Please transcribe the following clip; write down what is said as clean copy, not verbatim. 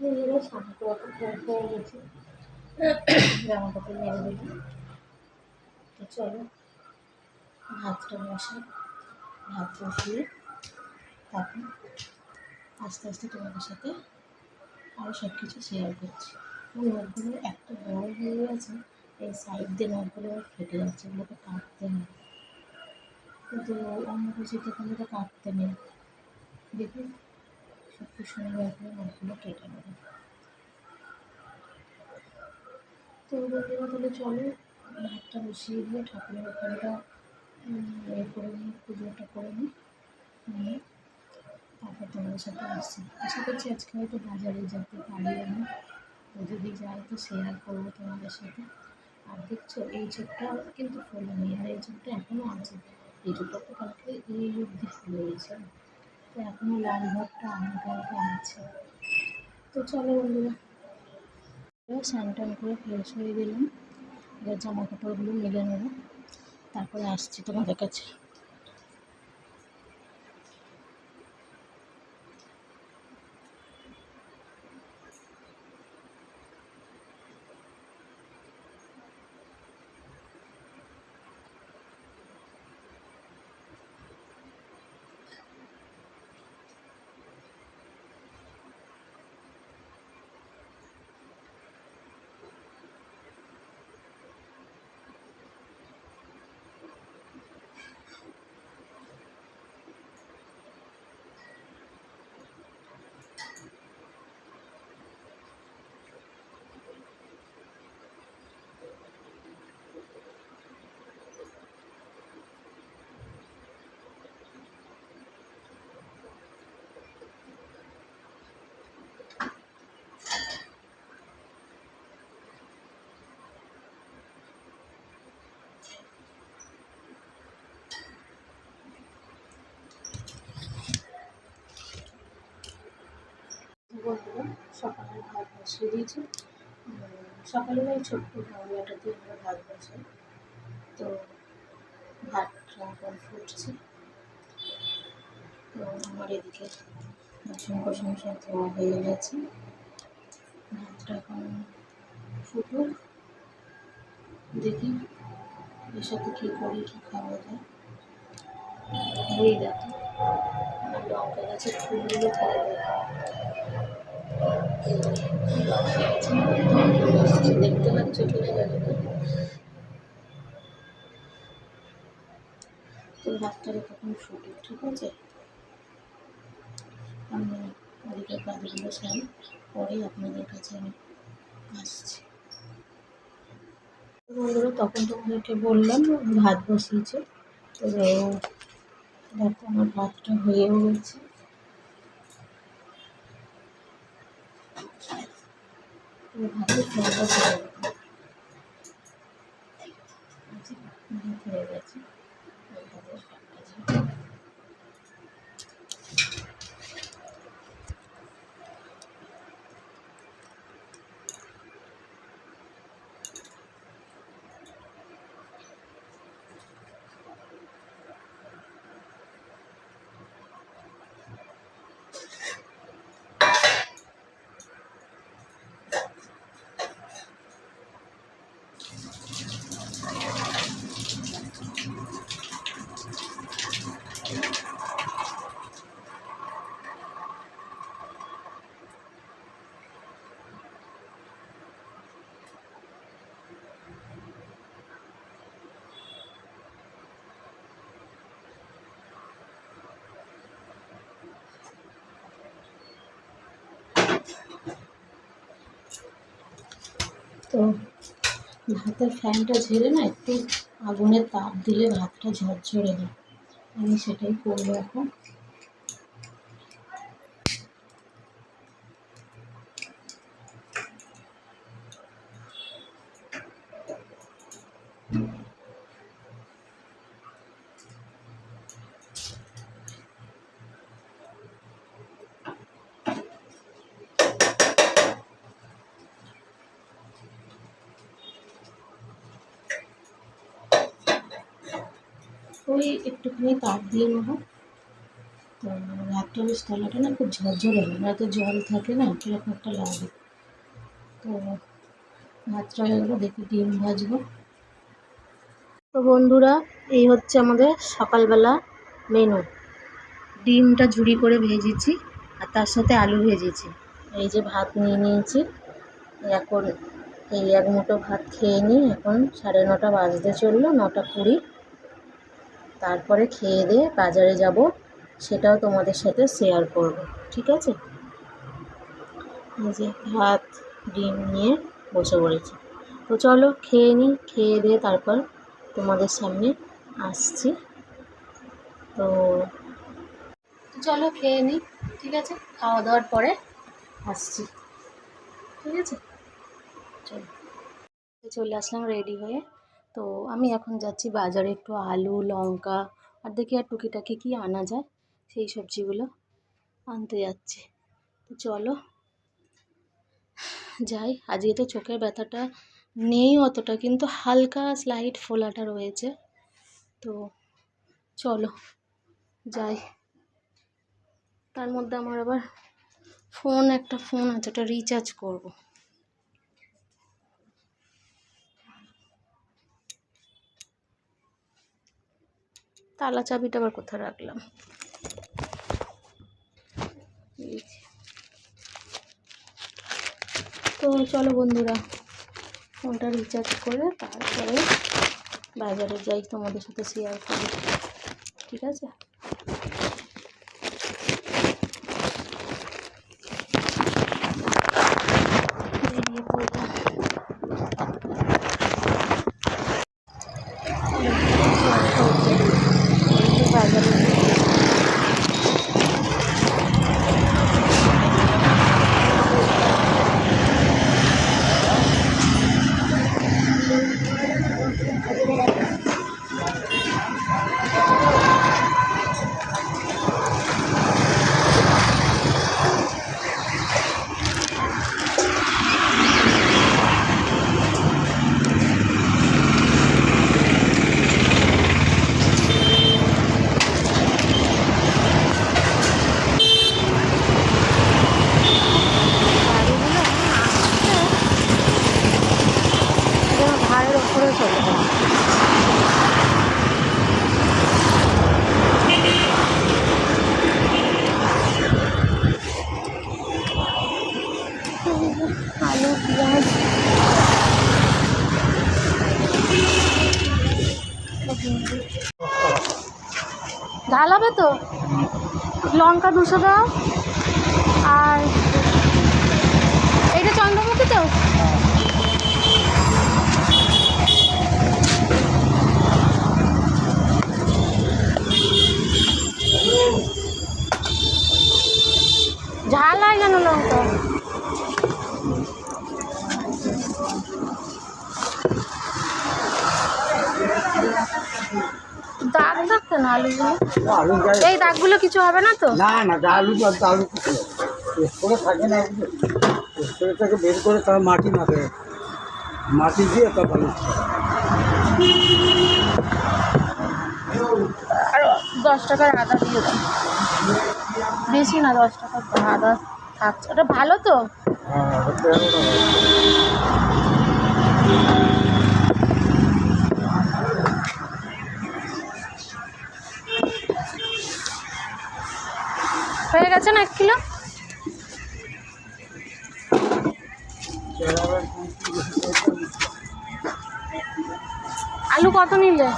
নিজেরা স্নান করা হয়ে গেছে, জামা কাপড় মেলে দিলাম। তো চলো ভাতটা বসাই, ভাত বসিয়ে তারপর আস্তে আস্তে তোমাদের সাথে আরও সব কিছু শেয়ার করছি। ওই নখগুলো এত বড় হয়ে গেছে, এই সাইড দিয়ে নখগুলো ফেটে যাচ্ছে, এগুলোকে কাটতে নেই, কিন্তু অন্য কিছুতে কিন্তু তো কাটতে নেই। দেখুন সব খুব সুন্দর করে নখগুলো কেটে নেবে। তো বন্ধুরা তাহলে চলো ভাতটা বসিয়ে দিয়ে ঠাকুরের ওখানটা করে নিই, পুজোটা করে নিই, নিয়ে তারপর তোমাদের সাথে আসছি। আশা করছি আজকে হয়তো বাজারে যেতে পারি আমি, তো যদি যাই তো শেয়ার করবো তোমাদের সাথে। আর দেখছো এই চোখটা কিন্তু ফোলেনি, আর এই চোখটা এখনও আছে। এই চোখটা তো কালকে এই অবধি ফুলে গেছে, তো এখনও লাল ভাবটা হালকা হালকা আছে। তো চলো বন্ধুরা, স্নান টান করে ফ্রেশ হয়ে গেলাম, এবার জামা কাপড়গুলো মেলে নেবো, তারপরে আসছি তোমাদের কাছে। বন্ধুরা সকালে ভাত বসিয়ে দিয়েছি, সকালবেলায় ছোট্ট গামলাটা দিয়ে আমরা ভাত বসাই। তো ভাতটা এখন ফুটছে, তো আমার এদিকে বাসন কোসন সব ধোয়া হয়ে গেছে। ভাতটা এখন ফুটুক, দেখি এর সাথে কী করি, কী খাওয়া যায়। ওই দেখো আমার লঙ্কা গাছের ফুলগুলো খাওয়া দেখো, দেখতে পাচ্ছ কিনা জানি না। তো ভাতটা তখন ফুটুক, ঠিক আছে? আমি ওদিকে কাজগুলো সারি, পরে আপনাদের কাছে আমি আসছি। বন্ধুরা তখন তোমাদেরকে বললাম ভাত বসিয়েছে, তো দেখো আমার ভাতটা হয়েও গেছে। ভাতের ফ্যানটা ভাত হয়ে গেছে, ভাতের ফ্যানটা তো ভাতের ফ্যানটা ঝেড়ে না একটু আগুনের তাপ দিলে ভাতটা ঝরঝরে হয়, আমি সেটাই করবো এখন। ওই একটুখানি তাপ দিয়ে নেবো, তো ভাতটা বেশ তলাটা না খুব ঝরঝরে হয়, নয়তো জল থাকে না কীরকম একটা লাগে। তো ভাতটা হয়ে গেলো, দেখি ডিম ভাজবো। তো বন্ধুরা, এই হচ্ছে আমাদের সকালবেলা মেনু। ডিমটা ঝুড়ি করে ভেজেছি আর তার সাথে আলু ভেজেছি। এই যে ভাত নিয়ে নিয়েছি, এখন এই এক মুঠো ভাত খেয়ে নিই। এখন 9:30 বাজতে চললো, 9:20। তারপরে খেয়ে দিয়ে বাজারে যাব, সেটাও তোমাদের সাথে শেয়ার করব, ঠিক আছে? এই যে ভাত ডিম নিয়ে বসে পড়েছি। তো চলো খেয়ে নিই, খেয়ে দিয়ে তারপর তোমাদের সামনে আসছি। তো চলো খেয়ে নিই, ঠিক আছে? খাওয়া দাওয়ার পরে আসছি, ঠিক আছে? চলে আসলাম রেডি হয়ে। তো আমি এখন যাচ্ছি বাজারে, একটু আলু লঙ্কা আর দেখি আর টুকিটাকি কী আনা যায় সেই সবজিগুলো আনতে যাচ্ছি। তো চলো যাই। আজকে তো চোখের ব্যথাটা নেই অতটা, কিন্তু হালকা স্লাইট ফোলাটা রয়েছে। তো চলো যাই। তার মধ্যে আমার আবার একটা ফোন আছে, ওটা রিচার্জ করব। তালা চাবিটা আবার কোথায় রাখলাম? তো চলো বন্ধুরা, ফোনটা রিচার্জ করে তারপরে বাজারে যাই, তোমাদের সাথে শেয়ার করি, ঠিক আছে? বেরিয়ে পড়লাম। বাজারে ঘাড়ের ওপরে চলে যায়। আলু পেঁয়াজ ঝাল হবে তো, লঙ্কা 200 দাও। আর এইটা চন্দ্রমুখী তো, ঝাল হয় কেন লঙ্কা? দাগ থাকতো না আলুগুলো, এই দাগগুলো কিছু হবে না তো? না না, আলু আলু করে থাকে না, থেকে বের করে তার মাটি মাখে, মাটি দিয়ে তারপর আর 10 টাকার আদা দিয়ে দাও, বেশি না, 10 টাকার আদা থাকছে। ওটা ভালো তো? হয়ে গেছে না 1 কিলো? আলু কত নিলে?